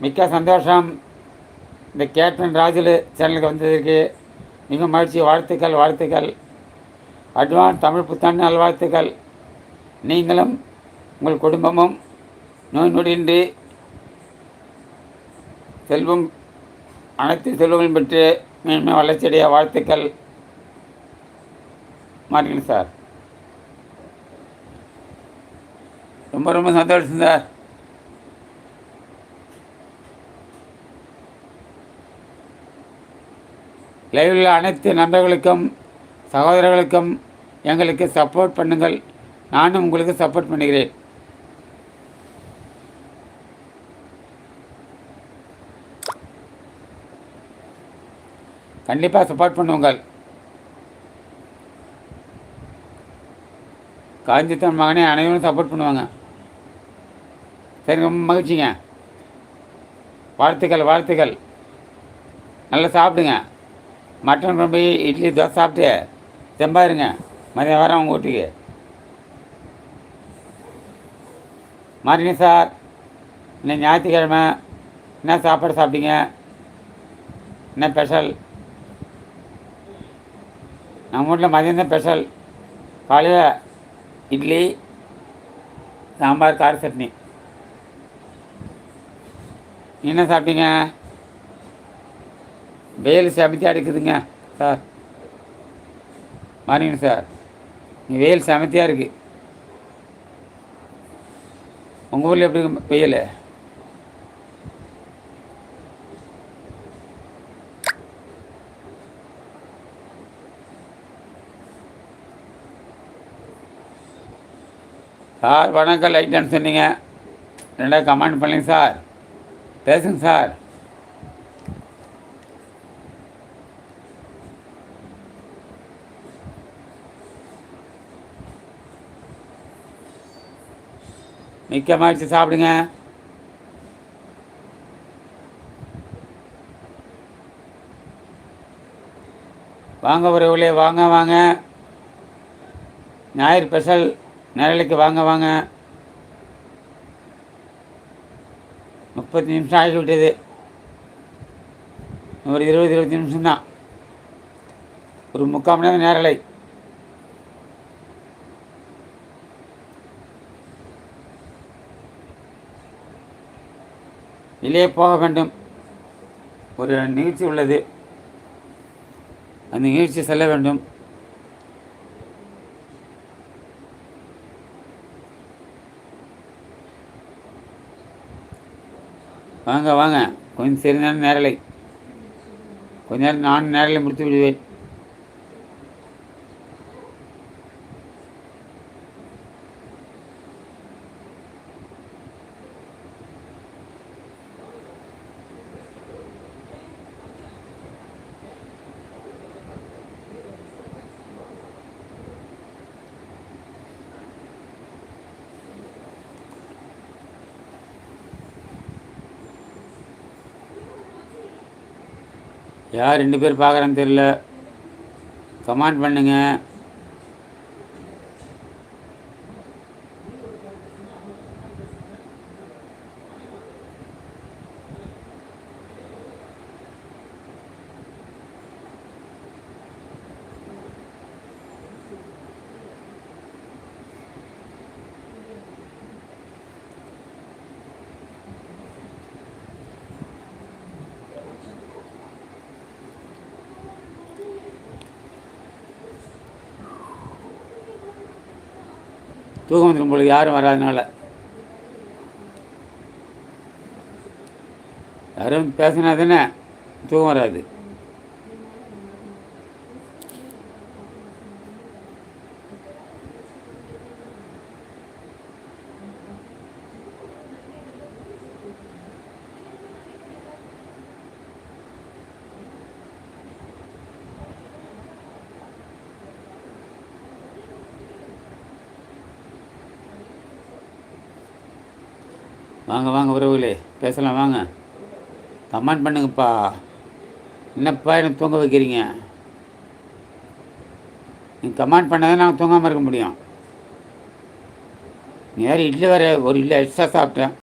மிக்க சந்தோஷம். இந்த கேப்டன் ராஜுலு சேனலுக்கு வந்ததற்கு மிக மகிழ்ச்சி. வாழ்த்துக்கள் வாழ்த்துக்கள். அட்வான்ஸ் தமிழ் புத்தாண்டு நல்வாழ்த்துக்கள். நீங்களும் உங்கள் குடும்பமும் நோய் நொடியின்றி செல்வம் அனைத்து செல்வங்களும் பெற்று மேன்மை வளர்ச்சியடைய வாழ்த்துக்கள். மாட்டீங்க சார். ரொம்ப ரொம்ப சந்தோஷம் சார். லைவில் அனைத்து நண்பர்களுக்கும் சகோதரர்களுக்கும் எங்களுக்கு சப்போர்ட் பண்ணுங்கள். நானும் உங்களுக்கு சப்போர்ட் பண்ணுகிறேன். கண்டிப்பாக சப்போர்ட் பண்ணுங்கள். காஞ்சித்தன் மகனே அனைவரும் சப்போர்ட் பண்ணுவாங்க. சரி, ரொம்ப மகிழ்ச்சிங்க. வாழ்த்துக்கள் வாழ்த்துக்கள். நல்லா சாப்பிடுங்க. மட்டன் குழம்பு இட்லி தோசை சாப்பிட்டு தெம்பாருங்க. மதியம் வரேன் உங்கள் வீட்டுக்கு. மாறினே சார், இன்னைக்கு ஞாயிற்றுக்கிழமை என்ன சாப்பாடு சாப்பிட்டீங்க? என்ன ஸ்பெஷல்? நம்ம வீட்டில் மதியம் தான் ஸ்பெஷல். காலையில் இட்லி சாம்பார் கார சட்னி. என்ன சாப்பிட்டீங்க? வெயில் செமத்தியாக இருக்குதுங்க சார். மாறிங்க சார், வெயில் செமத்தியாக இருக்குது. உங்கள் ஊரில் எப்படி வெயில்? சார் வணக்கம். லைட்டான்னு சொன்னீங்க, ரெண்டாவது கமெண்ட் பண்ணுங்க சார். பேசுங்க சார். மிக்க மகிழ்ச்சி. சாப்பிடுங்க. வாங்க உறவுகளே, வாங்க வாங்க. ஞாயிறு ஸ்பெஷல் நேரலைக்கு வாங்க வாங்க. 30 நிமிஷம் ஆகிவிட்டது. ஒரு 20 நிமிஷம்தான். ஒரு 3/4 மணி நேரம் நேரலை. வெளியே போக வேண்டும். ஒரு நிகழ்ச்சி உள்ளது, அந்த நிகழ்ச்சி செல்ல வேண்டும். வாங்க வாங்க. கொஞ்சம் சரி நேரம் நேரலை. கொஞ்ச நேரம் நான் நேரலை முடித்து விடுவேன். யார் 2 பேர் பார்க்குறான்னு தெரியல. கமெண்ட் பண்ணுங்க. தூக்கம் வந்துடும் பொழுது யாரும் வராதனால. யாரும் பேசினா தானே தூக்கம் வராது. வாங்க வாங்க உறவுகளே, பேசலாம் வாங்க. கமெண்ட் பண்ணுங்கப்பா. என்னப்பா எனக்கு தூங்க வைக்கிறீங்க? நீங்கள் கமெண்ட் பண்ணாதான் நாங்கள் தூங்காமல் இருக்க முடியும். வேறு இட்லி வேறு ஒரு இட்லி எக்ஸ்ட்ரா சாப்பிட்டேன்.